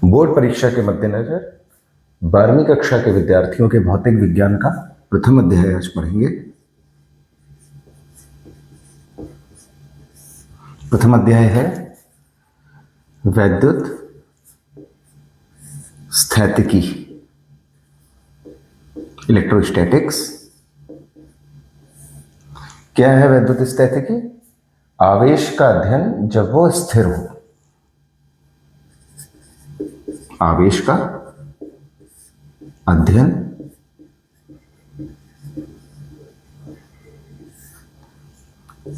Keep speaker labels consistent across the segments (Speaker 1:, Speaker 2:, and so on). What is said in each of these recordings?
Speaker 1: Board परीक्षा के मद्देनजर 12वीं कक्षा के विद्यार्थियों के भौतिक विज्ञान का प्रथम अध्याय आज पढ़ेंगे। प्रथम अध्याय है वैद्युत स्थैतिकी, इलेक्ट्रोस्टैटिक्स। क्या है वैद्युत स्थैतिकी? आवेश का अध्ययन जब वो स्थिर हो। आवेश का अध्ययन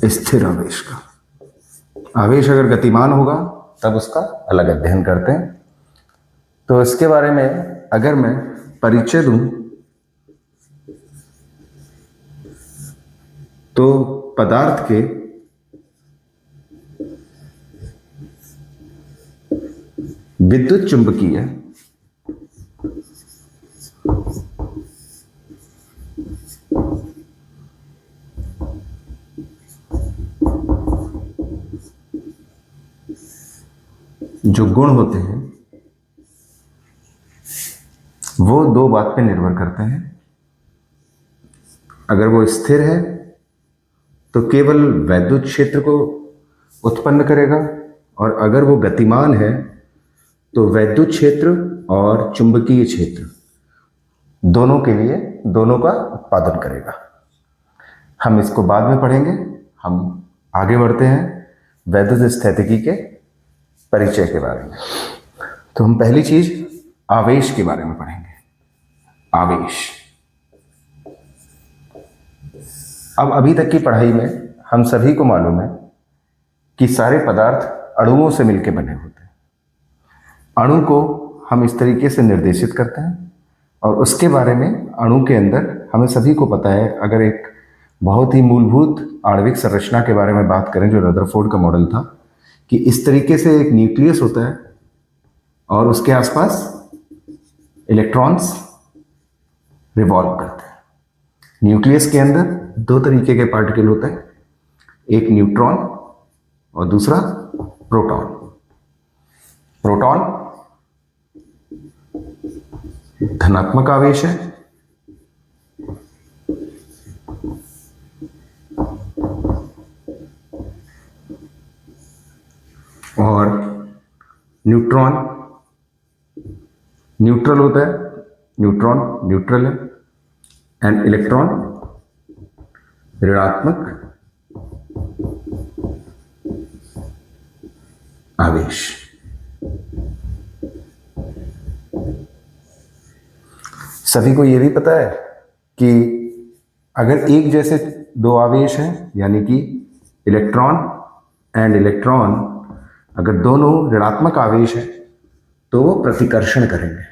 Speaker 1: स्थिर आवेश का। आवेश अगर गतिमान होगा तब उसका अलग अध्ययन करते हैं। तो इसके बारे में अगर मैं परिचय दूं तो पदार्थ के विद्युत चुंबकीय जो गुण होते हैं वो दो बात पे निर्भर करते हैं। अगर वो स्थिर है तो केवल वैद्युत क्षेत्र को उत्पन्न करेगा, और अगर वो गतिमान है तो वैद्युत क्षेत्र और चुंबकीय क्षेत्र दोनों के लिए दोनों का उत्पादन करेगा। हम इसको बाद में पढ़ेंगे। हम आगे बढ़ते हैं वैद्युत स्थैतिकी के परिचय के बारे में। तो हम पहली चीज आवेश के बारे में पढ़ेंगे। आवेश। अब अभी तक की पढ़ाई में हम सभी को मालूम है कि सारे पदार्थ अणुओं से मिलकर बने होते हैं। अणु को हम इस तरीके से निर्देशित करते हैं, और उसके बारे में अणु के अंदर हमें सभी को पता है। अगर एक बहुत ही मूलभूत आणविक संरचना के बारे में बात करें जो रदरफोर्ड का मॉडल था, कि इस तरीके से एक न्यूक्लियस होता है और उसके आसपास इलेक्ट्रॉन्स रिवॉल्व करते हैं। न्यूक्लियस के अंदर दो तरीके के पार्टिकल होते हैं, एक न्यूट्रॉन और दूसरा प्रोटॉन। प्रोटॉन धनात्मक आवेश है, और न्यूट्रॉन न्यूट्रल होता है। न्यूट्रॉन न्यूट्रल है, एंड इलेक्ट्रॉन ऋणात्मक आवेश। सभी को यह भी पता है कि अगर एक जैसे दो आवेश हैं, यानी कि इलेक्ट्रॉन एंड इलेक्ट्रॉन, अगर दोनों ऋणात्मक आवेश हैं तो वो प्रतिकर्षण करेंगे।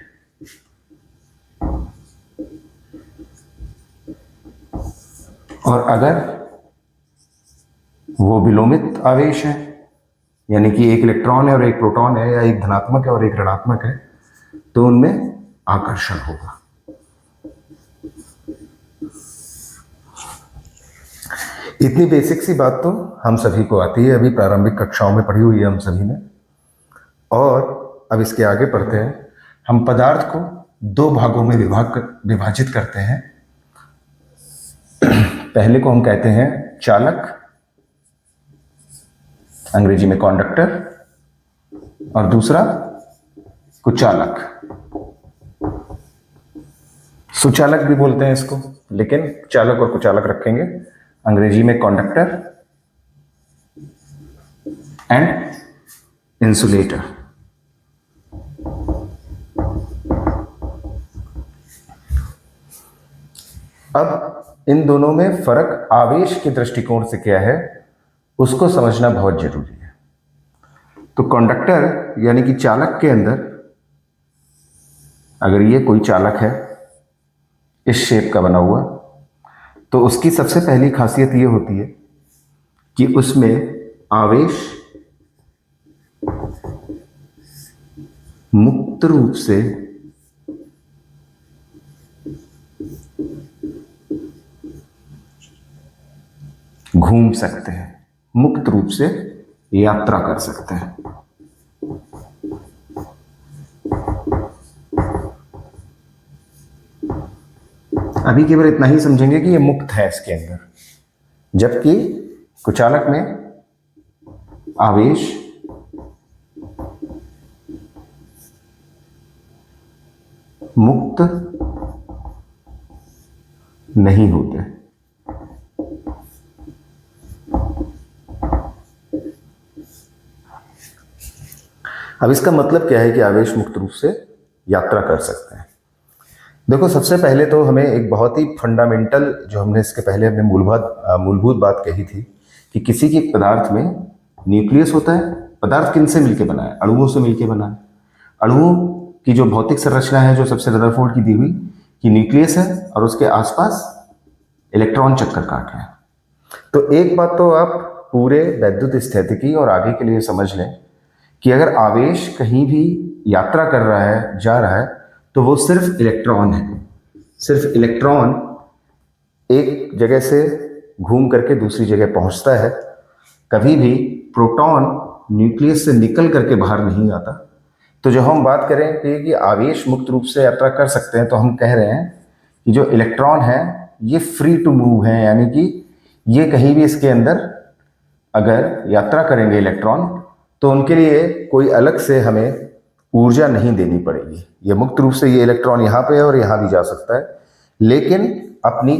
Speaker 1: और अगर वो विलोमित आवेश है, यानी कि एक इलेक्ट्रॉन है और एक प्रोटॉन है, या एक धनात्मक है और एक ऋणात्मक है, तो उनमें आकर्षण होगा। इतनी बेसिक सी बात तो हम सभी को आती है, अभी प्रारंभिक कक्षाओं में पढ़ी हुई है हम सभी ने। और अब इसके आगे पढ़ते हैं। हम पदार्थ को दो भागों में विभाजित करते हैं। पहले को हम कहते हैं चालक, अंग्रेजी में कंडक्टर, और दूसरा कुचालक। सुचालक भी बोलते हैं इसको, लेकिन चालक और कुचालक रखेंगे। अंग्रेजी में कंडक्टर एंड इंसुलेटर। अब इन दोनों में फर्क आवेश के दृष्टिकोण से क्या है उसको समझना बहुत जरूरी है। तो कंडक्टर यानी कि चालक के अंदर, अगर ये कोई चालक है इस शेप का बना हुआ, तो उसकी सबसे पहली खासियत ये होती है कि उसमें आवेश मुक्त रूप से घूम सकते हैं, मुक्त रूप से यात्रा कर सकते हैं। अभी केवल इतना ही समझेंगे कि ये मुक्त है इसके अंदर, जबकि कुचालक में आवेश मुक्त नहीं होते। अब इसका मतलब क्या है कि आवेश मुक्त रूप से यात्रा कर सकते हैं? देखो, सबसे पहले तो हमें एक बहुत ही फंडामेंटल, जो हमने इसके पहले हमने मूलभूत बात कही थी कि किसी की पदार्थ में न्यूक्लियस होता है। पदार्थ किन से मिलकर बना है? अणुओं से मिलकर बना है। अणुओं की जो भौतिक संरचना है, जो सबसे रदरफोर्ड की दी हुई, कि न्यूक्लियस है और उसके आसपास इलेक्ट्रॉन चक्कर काट रहे हैं। तो एक बात तो आप पूरे वैद्युत स्थितिकी और आगे के लिए समझ लें कि अगर आवेश कहीं भी यात्रा कर रहा है, जा रहा है, तो वो सिर्फ इलेक्ट्रॉन है। सिर्फ इलेक्ट्रॉन एक जगह से घूम करके दूसरी जगह पहुंचता है। कभी भी प्रोटॉन न्यूक्लियस से निकल करके बाहर नहीं आता। तो जब हम बात करें कि आवेश मुक्त रूप से यात्रा कर सकते हैं, तो हम कह रहे हैं कि जो इलेक्ट्रॉन है ये फ्री टू मूव है, यानी कि ये कहीं भी इसके अंदर अगर यात्रा करेंगे इलेक्ट्रॉन, तो उनके लिए कोई अलग से हमें ऊर्जा नहीं देनी पड़ेगी। ये मुक्त रूप से ये इलेक्ट्रॉन यहाँ पे है और यहाँ भी जा सकता है, लेकिन अपनी,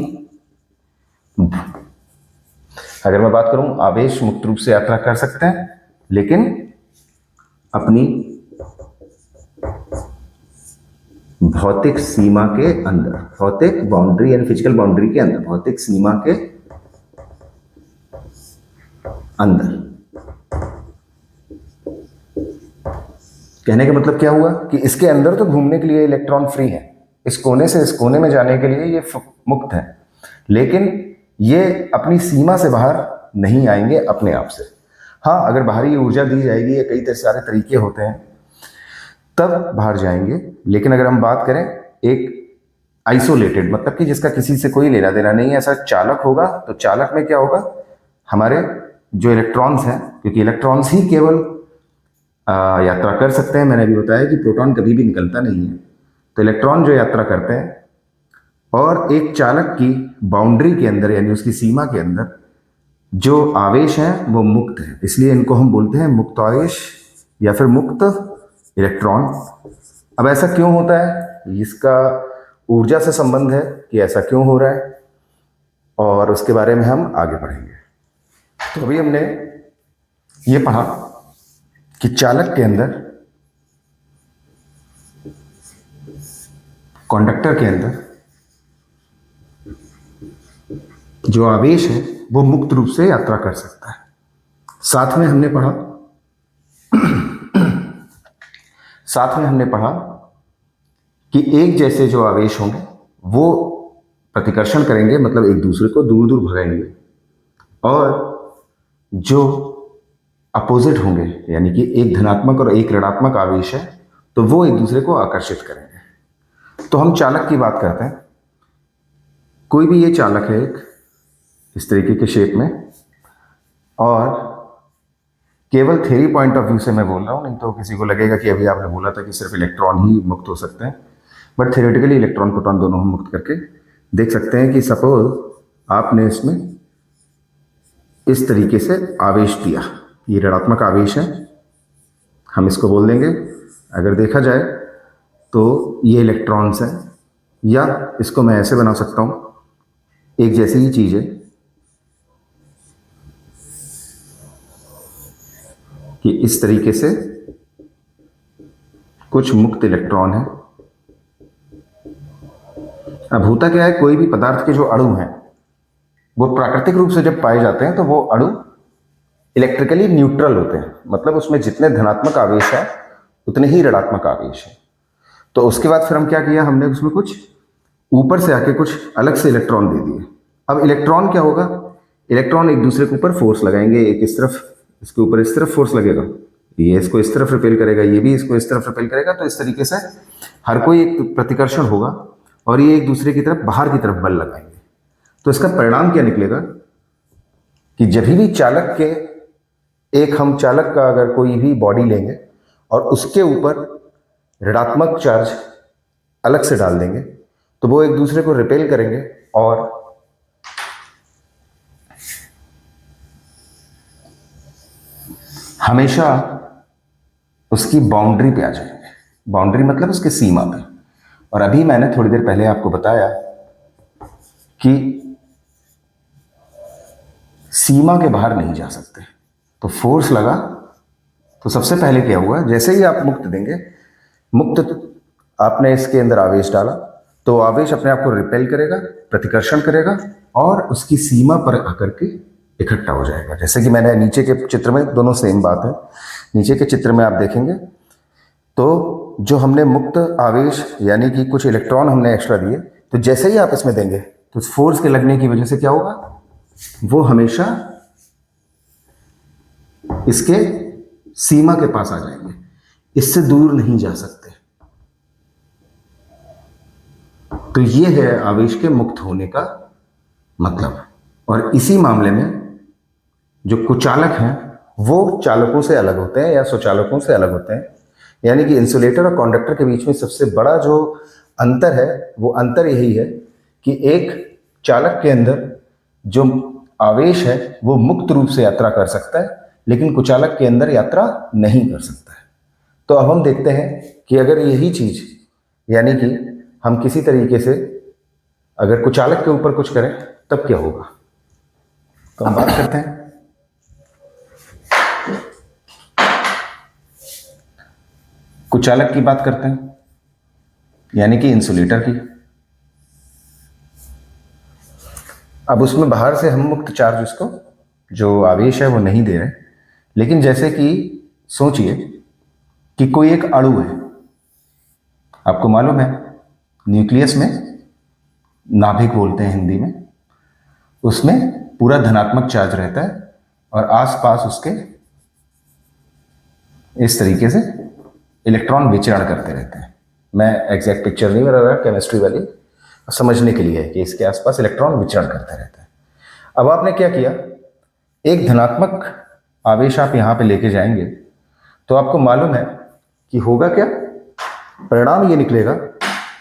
Speaker 1: अगर मैं बात करूं, आवेश मुक्त रूप से यात्रा कर सकते हैं लेकिन अपनी भौतिक सीमा के अंदर, भौतिक बाउंड्री यानी फिजिकल बाउंड्री के अंदर, भौतिक सीमा के अंदर। कहने का मतलब क्या हुआ कि इसके अंदर तो घूमने के लिए इलेक्ट्रॉन फ्री है, इस कोने से इस कोने में जाने के लिए ये मुक्त है, लेकिन ये अपनी सीमा से बाहर नहीं आएंगे अपने आप से। हाँ, अगर बाहरी ऊर्जा दी जाएगी, या कई सारे तरीके होते हैं, तब बाहर जाएंगे। लेकिन अगर हम बात करें एक आइसोलेटेड, मतलब कि जिसका किसी से कोई लेना देना नहीं है, ऐसा चालक होगा, तो चालक में क्या होगा, हमारे जो इलेक्ट्रॉन्स हैं, क्योंकि इलेक्ट्रॉन्स ही केवल यात्रा कर सकते हैं। मैंने भी बताया कि प्रोटॉन कभी भी निकलता नहीं है, तो इलेक्ट्रॉन जो यात्रा करते हैं, और एक चालक की बाउंड्री के अंदर यानी उसकी सीमा के अंदर जो आवेश है वो मुक्त है, इसलिए इनको हम बोलते हैं मुक्त आवेश या फिर मुक्त इलेक्ट्रॉन। अब ऐसा क्यों होता है, इसका ऊर्जा से संबंध है कि ऐसा क्यों हो रहा है, और उसके बारे में हम आगे बढ़ेंगे। तो अभी हमने ये पढ़ा कि चालक के अंदर, कंडक्टर के अंदर जो आवेश है वो मुक्त रूप से यात्रा कर सकता है। साथ में हमने पढ़ा कि एक जैसे जो आवेश होंगे वो प्रतिकर्षण करेंगे, मतलब एक दूसरे को दूर दूर भगाएंगे, और जो अपोजिट होंगे यानी कि एक धनात्मक और एक ऋणात्मक आवेश है, तो वो एक दूसरे को आकर्षित करेंगे। तो हम चालक की बात करते हैं। कोई भी ये चालक है एक इस तरीके के शेप में, और केवल थ्योरी पॉइंट ऑफ व्यू से मैं बोल रहा हूँ, नहीं तो किसी को लगेगा कि अभी आपने बोला था कि सिर्फ इलेक्ट्रॉन ही मुक्त हो सकते हैं, बट थ्योरेटिकली इलेक्ट्रॉन प्रोटॉन दोनों हम मुक्त करके देख सकते हैं। कि सपोज आपने इसमें इस तरीके से आवेश दिया, ये ऋणात्मक आवेश है, हम इसको बोल देंगे, अगर देखा जाए तो ये इलेक्ट्रॉन्स हैं, या इसको मैं ऐसे बना सकता हूँ, एक जैसी ही चीज़ है कि इस तरीके से कुछ मुक्त इलेक्ट्रॉन है। अब होता क्या है, कोई भी पदार्थ के जो अणु हैं वो प्राकृतिक रूप से जब पाए जाते हैं तो वो अणु इलेक्ट्रिकली न्यूट्रल होते हैं, मतलब उसमें जितने धनात्मक आवेश है उतने ही ऋणात्मक आवेश है। तो उसके बाद फिर हम क्या किया, हमने उसमें कुछ ऊपर से आके कुछ अलग से इलेक्ट्रॉन दे दिए। अब इलेक्ट्रॉन क्या होगा, इलेक्ट्रॉन एक दूसरे के ऊपर फोर्स लगाएंगे, एक इस तरफ, इसके ऊपर इस तरफ फोर्स लगेगा, ये इसको इस तरफ रिपेल करेगा, ये भी इसको इस तरफ रिपेल करेगा। तो इस तरीके से हर कोई एक प्रतिकर्षण होगा और ये एक दूसरे की तरफ बाहर की तरफ बल लगाएंगे। तो इसका परिणाम क्या निकलेगा कि जब भी चालक के, एक हम चालक का अगर कोई भी बॉडी लेंगे और उसके ऊपर ऋणात्मक चार्ज अलग से डाल देंगे, तो वो एक दूसरे को रिपेल करेंगे और हमेशा उसकी बाउंड्री पे आ जाएंगे। बाउंड्री मतलब उसके सीमा पे। और अभी मैंने थोड़ी देर पहले आपको बताया कि सीमा के बाहर नहीं जा सकते। तो फोर्स लगा तो सबसे पहले क्या हुआ, जैसे ही आप मुक्त देंगे, मुक्त आपने इसके अंदर आवेश डाला तो आवेश अपने आप को रिपेल करेगा, प्रतिकर्षण करेगा और उसकी सीमा पर आकर के इकट्ठा हो जाएगा। जैसे कि मैंने नीचे के चित्र में, दोनों सेम बात है, नीचे के चित्र में आप देखेंगे तो जो हमने मुक्त आवेश यानी कि कुछ इलेक्ट्रॉन हमने एक्स्ट्रा दिए, तो जैसे ही आप इसमें देंगे तो फोर्स के लगने की वजह से क्या होगा, वो हमेशा इसके सीमा के पास आ जाएंगे, इससे दूर नहीं जा सकते। तो ये है आवेश के मुक्त होने का मतलब। और इसी मामले में जो कुचालक हैं वो चालकों से अलग होते हैं या स्वचालकों से अलग होते हैं। यानी कि इंसुलेटर और कंडक्टर के बीच में सबसे बड़ा जो अंतर है वो अंतर यही है कि एक चालक के अंदर जो आवेश है वो मुक्त रूप से यात्रा कर सकता है, लेकिन कुचालक के अंदर यात्रा नहीं कर सकता है। तो अब हम देखते हैं कि अगर यही चीज, यानी कि हम किसी तरीके से अगर कुचालक के ऊपर कुछ करें तब क्या होगा। तो हम बात करते हैं कुचालक की, बात करते हैं यानी कि इंसुलेटर की। अब उसमें बाहर से हम मुक्त चार्ज, उसको जो आवेश है वो नहीं दे रहे, लेकिन जैसे कि सोचिए कि कोई एक अणु है, आपको मालूम है न्यूक्लियस में, नाभिक बोलते हैं हिंदी में, उसमें पूरा धनात्मक चार्ज रहता है और आसपास उसके इस तरीके से इलेक्ट्रॉन विचरण करते रहते हैं। मैं एग्जैक्ट पिक्चर नहीं बना रहा, केमिस्ट्री वाली, समझने के लिए है कि इसके आसपास इलेक्ट्रॉन विचरण करते रहते हैं। अब आपने क्या किया, एक धनात्मक आवेश आप यहां पे लेके जाएंगे तो आपको मालूम है कि होगा क्या, परिणाम ये निकलेगा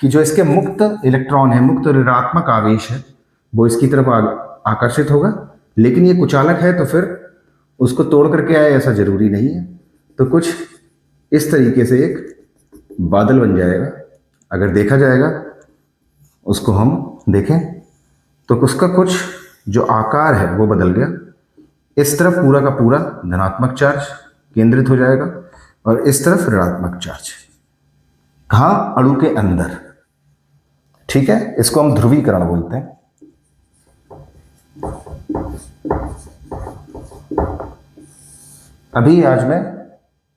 Speaker 1: कि जो इसके मुक्त इलेक्ट्रॉन है, मुक्त ऋणात्मक आवेश है, वो इसकी तरफ आकर्षित होगा। लेकिन ये कुचालक है तो फिर उसको तोड़ करके आए ऐसा जरूरी नहीं है। तो कुछ इस तरीके से एक बादल बन जाएगा। अगर देखा जाएगा, उसको हम देखें तो उसका कुछ जो आकार है वो बदल गया। इस तरफ पूरा का पूरा धनात्मक चार्ज केंद्रित हो जाएगा और इस तरफ ऋणात्मक चार्ज। कहाँ, अणु के अंदर। ठीक है, इसको हम ध्रुवीकरण बोलते हैं। अभी आज मैं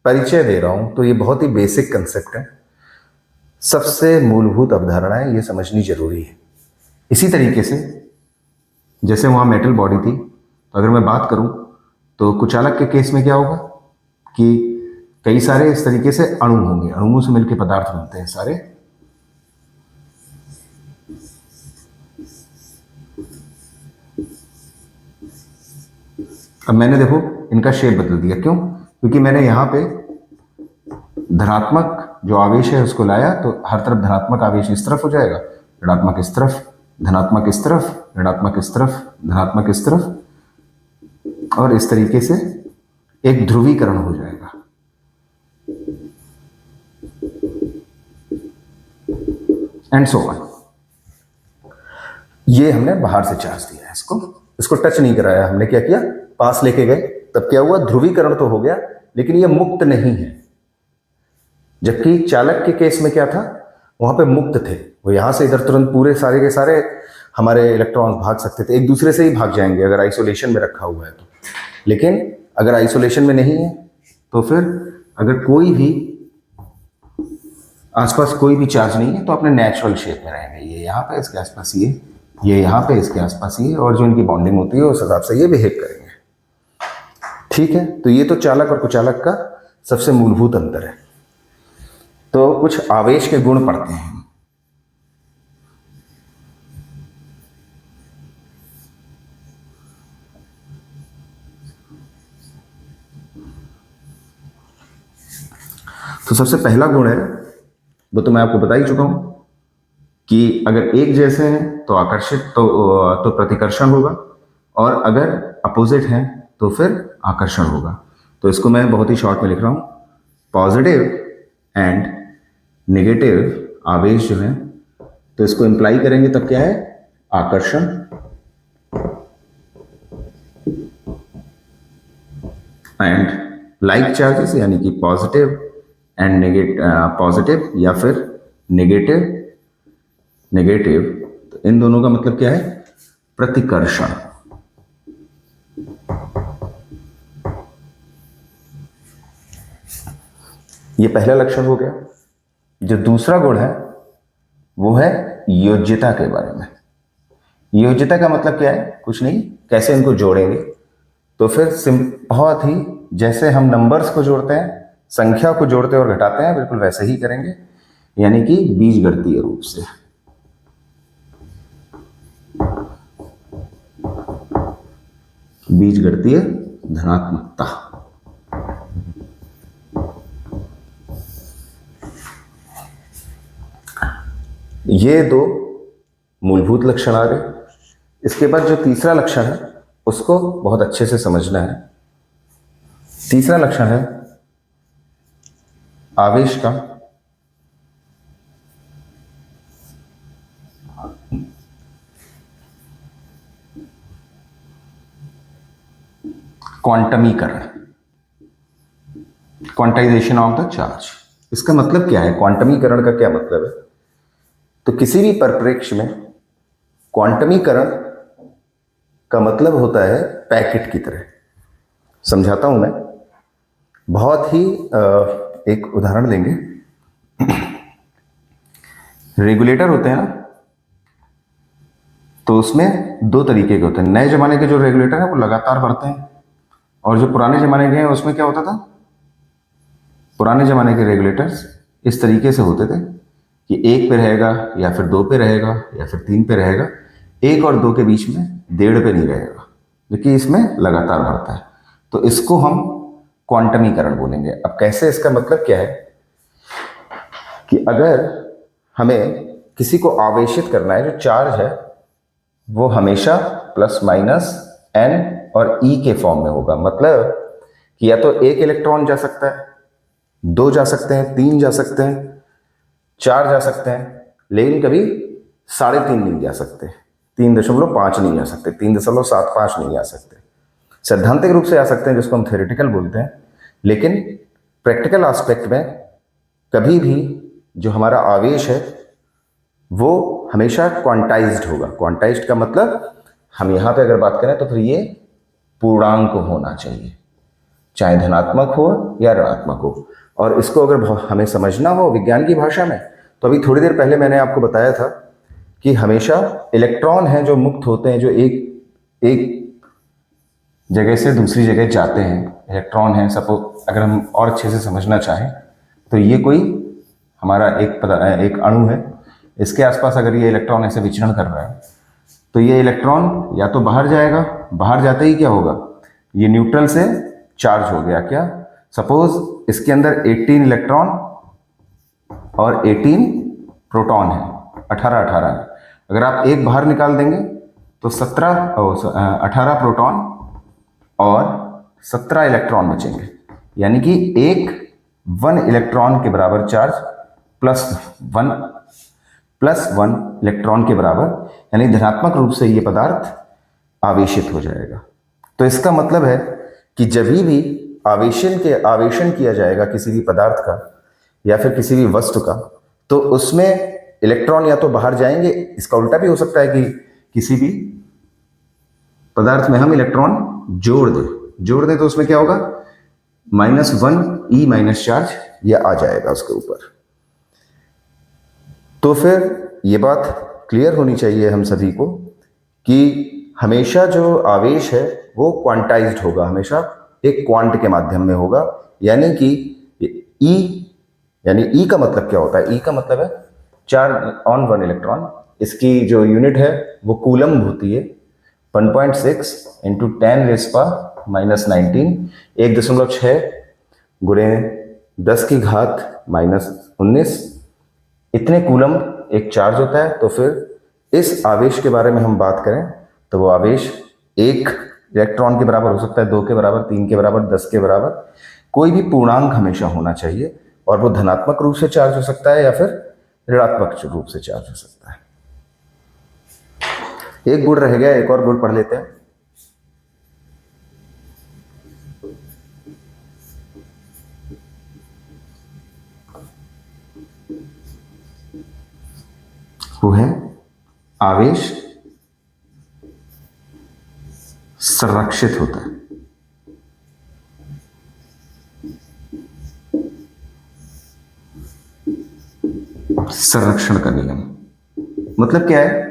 Speaker 1: परिचय दे रहा हूं तो ये बहुत ही बेसिक कंसेप्ट है, सबसे मूलभूत अवधारणा है, ये समझनी जरूरी है। इसी तरीके से जैसे वहां मेटल बॉडी थी, तो अगर मैं बात करूं तो कुचालक के केस में क्या होगा कि कई सारे इस तरीके से अणु होंगे, अणुओं से मिलकर पदार्थ बनते हैं सारे। अब मैंने देखो इनका शेप बदल दिया, क्यों? क्योंकि मैंने यहां पे धनात्मक जो आवेश है उसको लाया तो हर तरफ धनात्मक आवेश इस तरफ हो जाएगा, ऋणात्मक इस तरफ, धनात्मक इस तरफ, ऋणात्मक इस तरफ, धनात्मक इस तरफ, और इस तरीके से एक ध्रुवीकरण हो जाएगा। And so on. ये हमने बाहर से चार्ज दिया है, इसको टच नहीं कराया हमने। क्या किया, पास लेके गए, तब क्या हुआ, ध्रुवीकरण तो हो गया, लेकिन ये मुक्त नहीं है। जबकि चालक के केस में क्या था, वहां पे मुक्त थे, वो यहां से इधर तुरंत पूरे सारे के सारे हमारे इलेक्ट्रॉन्स भाग सकते थे, एक दूसरे से ही भाग जाएंगे अगर आइसोलेशन में रखा हुआ है तो। लेकिन अगर आइसोलेशन में नहीं है तो फिर अगर कोई भी आसपास कोई भी चार्ज नहीं है तो अपने नेचुरल शेप में रहेंगे। ये यहाँ पे इसके आसपास ये यहाँ पे इसके आसपास ये, और जो इनकी बॉन्डिंग होती है उस हिसाब से ये बिहेव करेंगे। ठीक है, तो ये तो चालक और कुचालक का सबसे मूलभूत अंतर है। तो कुछ आवेश के गुण पढ़ते हैं। तो सबसे पहला गुण है, वो तो मैं आपको बता ही चुका हूं कि अगर एक जैसे हैं तो आकर्षित तो प्रतिकर्षण होगा, और अगर अपोजिट हैं तो फिर आकर्षण होगा। तो इसको मैं बहुत ही शॉर्ट में लिख रहा हूँ, पॉजिटिव एंड नेगेटिव आवेश जो है, तो इसको इंप्लाई करेंगे तब क्या है, आकर्षण, एंड लाइक चार्जेस यानी कि पॉजिटिव एंड नेगेटिव, पॉजिटिव या फिर नेगेटिव नेगेटिव, तो इन दोनों का मतलब क्या है, प्रतिकर्षण। ये पहला लक्षण हो गया। जो दूसरा गुण है वो है योज्यता के बारे में। योज्यता का मतलब क्या है, कुछ नहीं, कैसे इनको जोड़ेंगे। तो फिर बहुत ही जैसे हम नंबर्स को जोड़ते हैं, संख्या को जोड़ते और घटाते हैं, बिल्कुल वैसे ही करेंगे, यानी कि बीजगणितीय रूप से। बीजगणितीय धनात्मकता। ये दो मूलभूत लक्षण आ गए। इसके बाद जो तीसरा लक्षण है उसको बहुत अच्छे से समझना है। तीसरा लक्षण है आवेश का क्वांटमीकरण, क्वांटाइजेशन ऑफ द चार्ज। इसका मतलब क्या है, क्वांटमीकरण का क्या मतलब है? तो किसी भी परिप्रेक्ष्य में क्वांटमीकरण का मतलब होता है पैकेट की तरह। समझाता हूं मैं, बहुत ही एक उदाहरण लेंगे। रेगुलेटर होते हैं ना, तो उसमें दो तरीके के होते हैं। नए जमाने के जो रेगुलेटर हैं वो लगातार बढ़ते हैं, और जो पुराने जमाने के हैं उसमें क्या होता था, पुराने जमाने के रेगुलेटर्स इस तरीके से होते थे कि एक पे रहेगा या फिर दो पे रहेगा या फिर तीन पे रहेगा, एक और दो के बीच में 1.5 पे नहीं रहेगा, लेकिन इसमें लगातार बढ़ता है। तो इसको हम क्वांटमीकरण बोलेंगे। अब कैसे, इसका मतलब क्या है कि अगर हमें किसी को आवेशित करना है, जो चार्ज है वो हमेशा प्लस माइनस एन और ई के फॉर्म में होगा। मतलब कि या तो एक इलेक्ट्रॉन जा सकता है, दो जा सकते हैं, तीन जा सकते हैं, चार जा सकते हैं, लेकिन कभी 3.5 नहीं जा सकते, 3.5 नहीं जा सकते, 3.75 नहीं जा सकते। सैद्धांतिक रूप से आ सकते हैं, जिसको हम थ्योरेटिकल बोलते हैं, लेकिन प्रैक्टिकल एस्पेक्ट में कभी भी जो हमारा आवेश है वो हमेशा क्वांटाइज्ड होगा। क्वांटाइज्ड का मतलब हम यहाँ पे अगर बात करें तो फिर ये पूर्णांक होना चाहिए, चाहे धनात्मक हो या ऋणात्मक हो। और इसको अगर हमें समझना हो विज्ञान की भाषा में, तो अभी थोड़ी देर पहले मैंने आपको बताया था कि हमेशा इलेक्ट्रॉन हैं जो मुक्त होते हैं, जो एक जगह से दूसरी जगह जाते हैं, इलेक्ट्रॉन हैं। सपोज अगर हम और अच्छे से समझना चाहें तो ये कोई हमारा एक अणु है, इसके आसपास अगर ये इलेक्ट्रॉन ऐसे विचरण कर रहा है तो ये इलेक्ट्रॉन या तो बाहर जाएगा, बाहर जाते ही क्या होगा, ये न्यूट्रल से चार्ज हो गया। क्या, सपोज इसके अंदर 18 इलेक्ट्रॉन और 18 प्रोटॉन है, 18 है। अगर आप एक बाहर निकाल देंगे तो 18 प्रोटॉन और 17 इलेक्ट्रॉन बचेंगे, यानी कि 1 इलेक्ट्रॉन के बराबर चार्ज प्लस वन इलेक्ट्रॉन के बराबर, यानी धनात्मक रूप से ये पदार्थ आवेशित हो जाएगा। तो इसका मतलब है कि जब भी आवेशन किया जाएगा किसी भी पदार्थ का या फिर किसी भी वस्तु का, तो उसमें इलेक्ट्रॉन या तो बाहर जाएंगे। इसका उल्टा भी हो सकता है कि किसी भी पदार्थ में हम इलेक्ट्रॉन जोड़ दें तो उसमें क्या होगा, -1 ई माइनस चार्ज यह आ जाएगा उसके ऊपर। तो फिर ये बात क्लियर होनी चाहिए हम सभी को कि हमेशा जो आवेश है वो क्वांटाइज्ड होगा, हमेशा एक क्वांट के माध्यम में होगा। यानी कि ई का मतलब क्या होता है, ई का मतलब है चार्ज ऑन 1 इलेक्ट्रॉन। इसकी जो यूनिट है वो कूलम्ब होती है। 1.6 इंटू 10⁻⁻19, 1.6 गुणे 10 की घात -19, इतने कूलम्ब एक चार्ज होता है, तो फिर इस आवेश के बारे में हम बात करें तो वो आवेश 1 इलेक्ट्रॉन के बराबर हो सकता है, 2 के बराबर, 3 के बराबर, 10 के बराबर, कोई भी पूर्णांक हमेशा होना चाहिए, और वो धनात्मक रूप से चार्ज हो सकता है या फिर ऋणात्मक रूप से चार्ज हो सकता है। एक गुण रह गया, एक और गुण पढ़ लेते हैं। वो है आवेश संरक्षित होता है। संरक्षण का नियम मतलब क्या है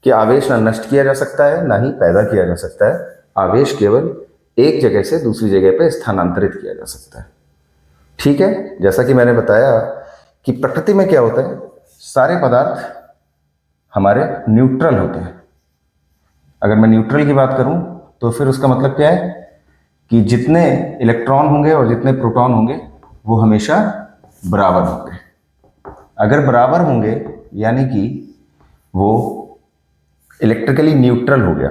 Speaker 1: कि आवेश ना नष्ट किया जा सकता है, ना ही पैदा किया जा सकता है। आवेश केवल एक जगह से दूसरी जगह पर स्थानांतरित किया जा सकता है। ठीक है, जैसा कि मैंने बताया कि प्रकृति में क्या होता है, सारे पदार्थ हमारे न्यूट्रल होते हैं। अगर मैं न्यूट्रल की बात करूं तो फिर उसका मतलब क्या है कि जितने इलेक्ट्रॉन होंगे और जितने प्रोटॉन होंगे वो हमेशा बराबर होंगे। अगर बराबर होंगे यानी कि वो इलेक्ट्रिकली न्यूट्रल हो गया।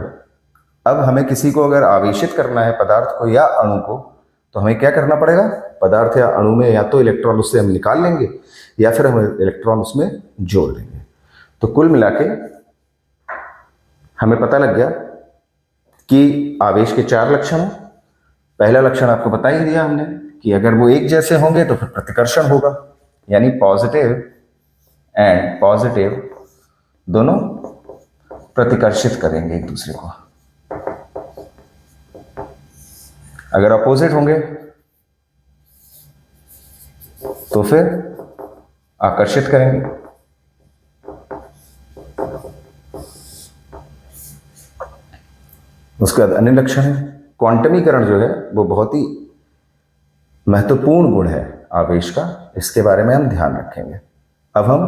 Speaker 1: अब हमें किसी को अगर आवेशित करना है, पदार्थ को या अणु को, तो हमें क्या करना पड़ेगा, पदार्थ या अणु में या तो इलेक्ट्रॉन उससे हम निकाल लेंगे या फिर हम इलेक्ट्रॉन उसमें जोड़ देंगे। तो कुल मिला के हमें पता लग गया कि आवेश के 4 लक्षण हैं। पहला लक्षण आपको बता ही दिया हमने कि अगर वो एक जैसे होंगे तो फिर प्रतिकर्षण होगा, यानी पॉजिटिव एंड पॉजिटिव दोनों प्रतिकर्षित करेंगे एक दूसरे को। अगर अपोजिट होंगे तो फिर आकर्षित करेंगे। उसके बाद अन्य लक्षण है क्वांटमीकरण, जो है वो बहुत ही महत्वपूर्ण गुण है आवेश का, इसके बारे में हम ध्यान रखेंगे। अब हम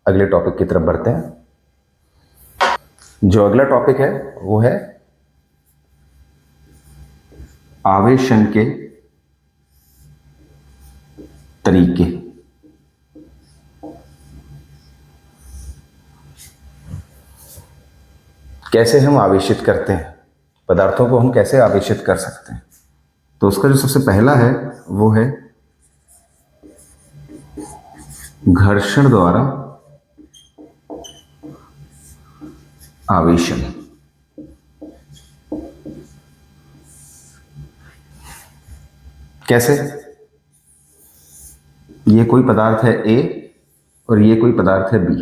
Speaker 1: अगले टॉपिक की तरफ बढ़ते हैं। जो अगला टॉपिक है वो है आवेशन के तरीके। कैसे हम आवेशित करते हैं पदार्थों को, हम कैसे आवेशित कर सकते हैं। तो उसका जो सबसे पहला है वो है घर्षण द्वारा आवेशन। कैसे, ये कोई पदार्थ है A और ये कोई पदार्थ है B।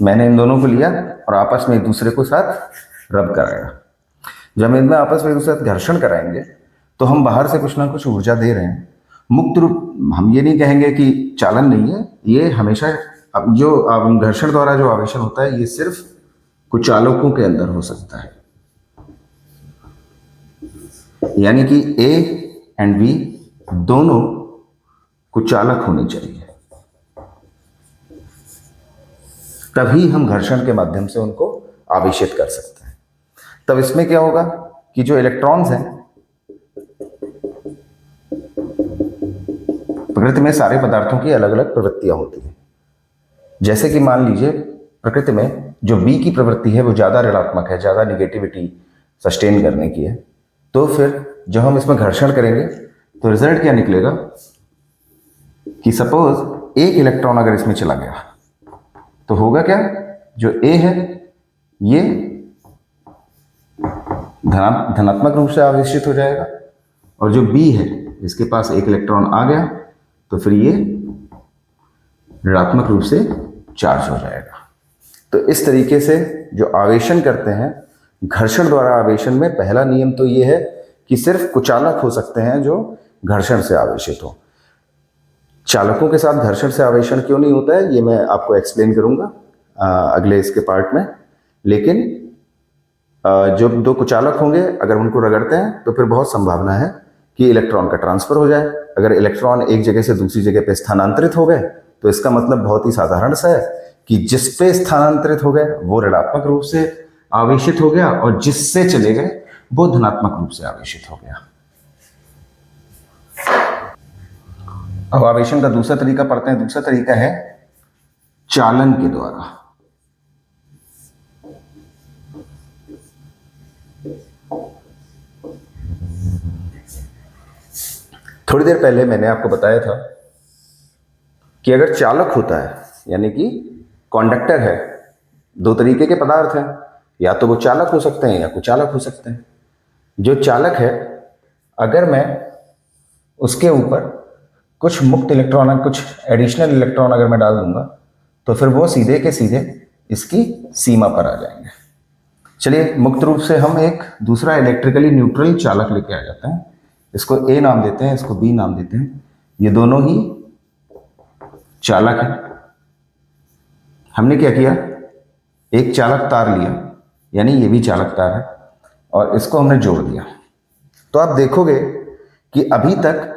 Speaker 1: मैंने इन दोनों को लिया और आपस में एक दूसरे को साथ रब कराया। जब हम इनमें आपस में एक दूसरे के साथ घर्षण कराएंगे तो हम बाहर से कुछ ना कुछ ऊर्जा दे रहे हैं। मुक्त रूप हम ये नहीं कहेंगे कि चालन नहीं है, ये हमेशा अब जो घर्षण द्वारा जो आवेशन होता है ये सिर्फ कुचालकों के अंदर हो सकता है, यानी कि A एंड B दोनों कुचालक होने चाहिए, तभी हम घर्षण के माध्यम से उनको आवेशित कर सकते हैं। तब इसमें क्या होगा कि जो इलेक्ट्रॉन्स हैं, प्रकृति में सारे पदार्थों की अलग अलग प्रवृत्तियां होती हैं। जैसे कि मान लीजिए प्रकृति में जो B की प्रवृत्ति है वो ज़्यादा ऋणात्मक है, ज़्यादा निगेटिविटी सस्टेन करने की है। तो फिर जब हम इसमें घर्षण करेंगे तो रिजल्ट क्या निकलेगा कि सपोज एक इलेक्ट्रॉन अगर इसमें चला गया तो होगा क्या, जो A है ये धनात्मक रूप से आवेशित हो जाएगा और जो B है इसके पास एक इलेक्ट्रॉन आ गया तो फिर ये ऋणात्मक रूप से चार्ज हो जाएगा। तो इस तरीके से जो आवेशन करते हैं घर्षण द्वारा आवेशन में पहला नियम तो ये है कि सिर्फ कुचालक हो सकते हैं जो घर्षण से आवेशित हो। चालकों के साथ घर्षण से आवेशन क्यों नहीं होता है ये मैं आपको एक्सप्लेन करूंगा अगले इसके पार्ट में। लेकिन जो दो कुचालक होंगे अगर उनको रगड़ते हैं तो फिर बहुत संभावना है कि इलेक्ट्रॉन का ट्रांसफर हो जाए। अगर इलेक्ट्रॉन एक जगह से दूसरी जगह पे स्थानांतरित हो गए तो इसका मतलब बहुत ही साधारण सा है कि जिस पे स्थानांतरित हो गए वो ऋणात्मक रूप से आवेशित हो गया और जिससे चले गए वो धनात्मक रूप से आवेशित हो गया। अब आवेशन का दूसरा तरीका पढ़ते हैं। दूसरा तरीका है चालन के द्वारा। थोड़ी देर पहले मैंने आपको बताया था कि अगर चालक होता है यानी कि कंडक्टर है, दो तरीके के पदार्थ हैं, या तो वो चालक हो सकते हैं या कुचालक हो सकते हैं। जो चालक है, अगर मैं उसके ऊपर कुछ मुक्त इलेक्ट्रॉन, कुछ एडिशनल इलेक्ट्रॉन अगर मैं डाल दूंगा तो फिर वो सीधे के सीधे इसकी सीमा पर आ जाएंगे। चलिए, मुक्त रूप से हम एक दूसरा इलेक्ट्रिकली न्यूट्रल चालक लेके आ जाते हैं। इसको ए नाम देते हैं, इसको बी नाम देते हैं। ये दोनों ही चालक हैं। हमने क्या किया, एक चालक तार लिया, यानी ये भी चालक तार है, और इसको हमने जोड़ दिया। तो आप देखोगे कि अभी तक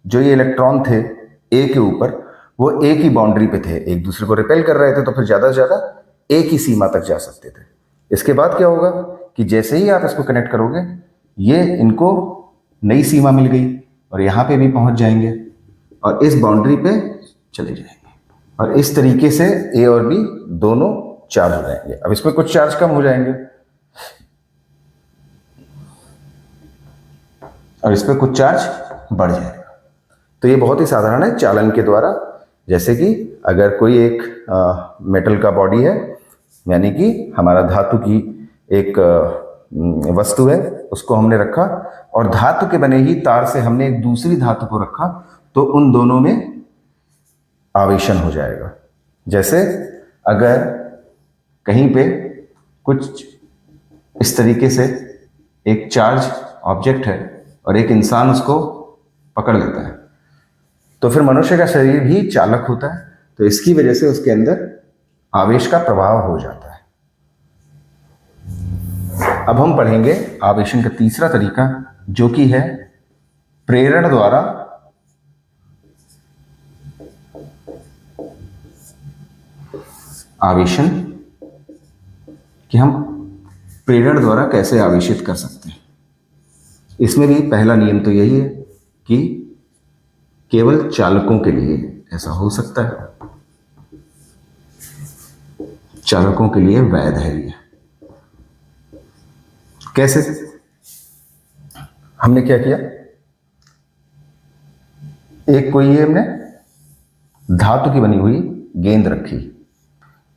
Speaker 1: जो ये इलेक्ट्रॉन थे ए के ऊपर, वो एक ही बाउंड्री पे थे, एक दूसरे को रिपेल कर रहे थे, तो फिर ज़्यादा से ज़्यादा एक ही सीमा तक जा सकते थे। इसके बाद क्या होगा कि जैसे ही आप इसको कनेक्ट करोगे, ये इनको नई सीमा मिल गई और यहाँ पे भी पहुँच जाएंगे और इस बाउंड्री पे चले जाएंगे, और इस तरीके से ए और बी दोनों चार्ज हो जाएंगे। अब इसमें कुछ चार्ज कम हो जाएंगे और इस पर कुछ चार्ज बढ़ जाएगा। तो ये बहुत ही साधारण है चालन के द्वारा। जैसे कि अगर कोई एक मेटल का बॉडी है, यानी कि हमारा धातु की एक वस्तु है, उसको हमने रखा और धातु के बने ही तार से हमने एक दूसरी धातु को रखा, तो उन दोनों में आवेशन हो जाएगा। जैसे अगर कहीं पे कुछ इस तरीके से एक चार्ज ऑब्जेक्ट है और एक इंसान उसको पकड़ लेता है, तो फिर मनुष्य का शरीर भी चालक होता है, तो इसकी वजह से उसके अंदर आवेश का प्रभाव हो जाता है। अब हम पढ़ेंगे आवेशन का तीसरा तरीका, जो कि है प्रेरण द्वारा आवेशन, कि हम प्रेरण द्वारा कैसे आवेशित कर सकते हैं। इसमें भी पहला नियम तो यही है कि केवल चालकों के लिए ऐसा हो सकता है, चालकों के लिए वैध है ये। कैसे? हमने क्या किया, एक कोई ये हमने धातु की बनी हुई गेंद रखी,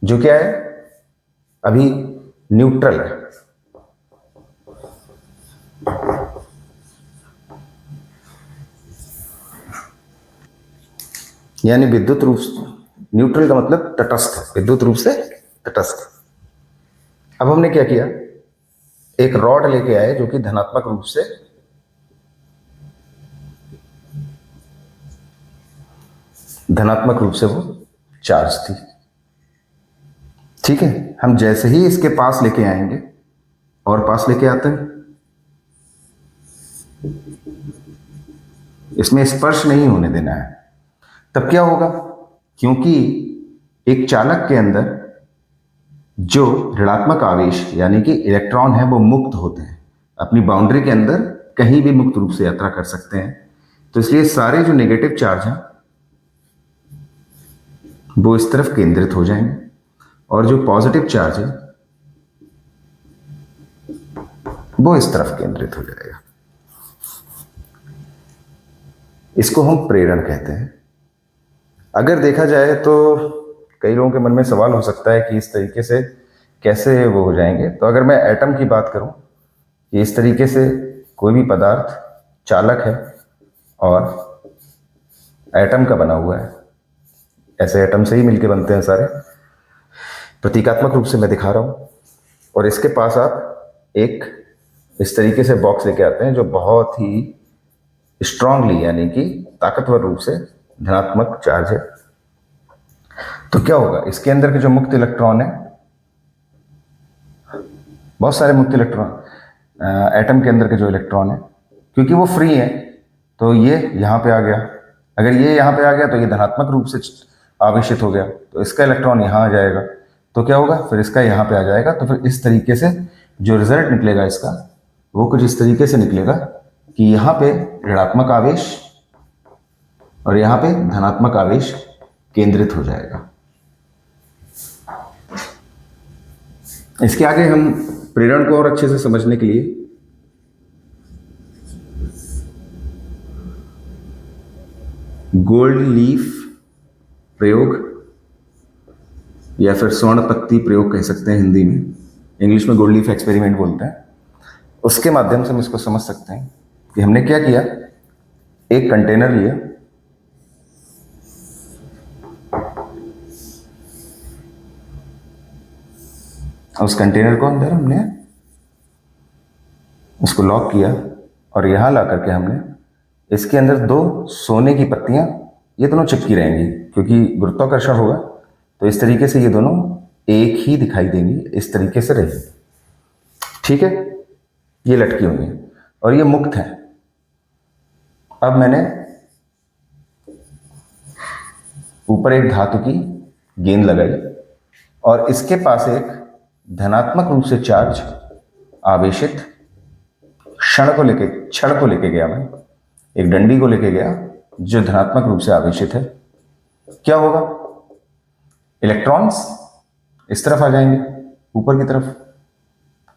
Speaker 1: जो क्या है, अभी न्यूट्रल है। यानी विद्युत रूप से न्यूट्रल का मतलब तटस्थ, विद्युत रूप से तटस्थ। अब हमने क्या किया, एक रॉड लेके आए जो कि धनात्मक रूप से वो चार्ज थी। ठीक है, हम जैसे ही इसके पास लेके आएंगे और पास लेके आते हैं, इसमें स्पर्श नहीं होने देना है। तब क्या होगा, क्योंकि एक चालक के अंदर जो ऋणात्मक आवेश यानी कि इलेक्ट्रॉन है वो मुक्त होते हैं, अपनी बाउंड्री के अंदर कहीं भी मुक्त रूप से यात्रा कर सकते हैं। तो इसलिए सारे जो नेगेटिव चार्ज हैं वो इस तरफ केंद्रित हो जाएंगे और जो पॉजिटिव चार्ज है वो इस तरफ केंद्रित हो जाएगा। इसको हम प्रेरण कहते हैं। अगर देखा जाए तो कई लोगों के मन में सवाल हो सकता है कि इस तरीके से कैसे वो हो जाएंगे। तो अगर मैं एटम की बात करूं कि इस तरीके से कोई भी पदार्थ चालक है और एटम का बना हुआ है, ऐसे एटम से ही मिलके बनते हैं सारे, प्रतीकात्मक रूप से मैं दिखा रहा हूं, और इसके पास आप एक इस तरीके से बॉक्स लेके आते हैं जो बहुत ही स्ट्रांगली यानी कि ताकतवर रूप से धनात्मक चार्ज है। तो क्या होगा, इसके अंदर के जो मुक्त इलेक्ट्रॉन है, बहुत सारे मुक्त इलेक्ट्रॉन, एटम के अंदर के जो इलेक्ट्रॉन है, क्योंकि वो फ्री है तो ये यहाँ पे आ गया। अगर ये यहाँ पे आ गया तो ये धनात्मक रूप से आवेशित हो गया, तो इसका इलेक्ट्रॉन यहाँ आ जाएगा, तो क्या होगा, फिर इसका यहाँ पे आ जाएगा। तो फिर इस तरीके से जो रिजल्ट निकलेगा इसका, वो कुछ इस तरीके से निकलेगा कि यहाँ पे ऋणात्मक आवेश और यहाँ पे धनात्मक आवेश केंद्रित हो जाएगा। इसके आगे हम प्रेरण को और अच्छे से समझने के लिए गोल्ड लीफ प्रयोग या फिर स्वर्ण पत्ती प्रयोग कह सकते हैं हिंदी में, इंग्लिश में गोल्ड लीफ एक्सपेरिमेंट बोलते हैं, उसके माध्यम से हम इसको समझ सकते हैं कि हमने क्या किया। एक कंटेनर लिया, उस कंटेनर को अंदर हमने उसको लॉक किया और यहां ला करके हमने इसके अंदर 2 सोने की पत्तियां, ये दोनों चिपकी रहेंगी क्योंकि गुरुत्वाकर्षण होगा, तो इस तरीके से ये दोनों एक ही दिखाई देंगी, इस तरीके से रहेंगी। ठीक है, ये लटकी हुई है और ये मुक्त है। अब मैंने ऊपर एक धातु की गेंद लगाई और इसके पास एक धनात्मक रूप से चार्ज आवेशित क्षण को लेके गया, मैं एक डंडी को लेके गया जो धनात्मक रूप से आवेशित है। क्या होगा, इलेक्ट्रॉन्स इस तरफ आ जाएंगे, ऊपर की तरफ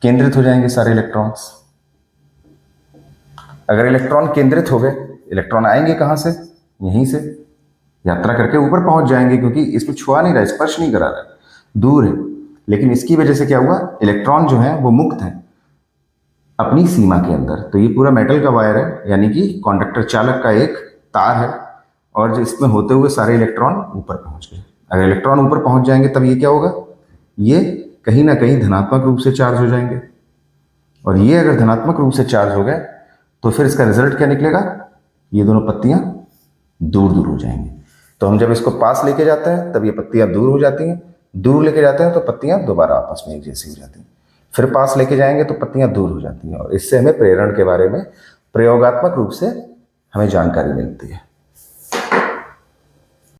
Speaker 1: केंद्रित हो जाएंगे सारे इलेक्ट्रॉन्स। अगर इलेक्ट्रॉन केंद्रित हो गए, इलेक्ट्रॉन आएंगे कहां से, यहीं से यात्रा करके ऊपर पहुंच जाएंगे, क्योंकि इसको छुआ नहीं रहा, स्पर्श नहीं करा रहा, दूर है। लेकिन इसकी वजह से क्या हुआ, इलेक्ट्रॉन जो है वो मुक्त है अपनी सीमा के अंदर। तो ये पूरा मेटल का वायर है, यानी कि कंडक्टर चालक का एक तार है, और जो इसमें होते हुए सारे इलेक्ट्रॉन ऊपर पहुंच गए। अगर इलेक्ट्रॉन ऊपर पहुंच जाएंगे तब ये क्या होगा, ये कहीं ना कहीं धनात्मक रूप से चार्ज हो जाएंगे, और ये अगर धनात्मक रूप से चार्ज हो गए तो फिर इसका रिजल्ट क्या निकलेगा, ये दोनों पत्तियां दूर दूर हो जाएंगी। तो हम जब इसको पास लेके जाते हैं तब ये पत्तियां दूर हो जाती हैं, दूर लेके जाते हैं तो पत्तियां दोबारा आपस में एक जैसी हो जाती हैं, फिर पास लेके जाएंगे तो पत्तियां दूर हो जाती हैं। और इससे हमें प्रेरण के बारे में प्रयोगात्मक रूप से हमें जानकारी मिलती है।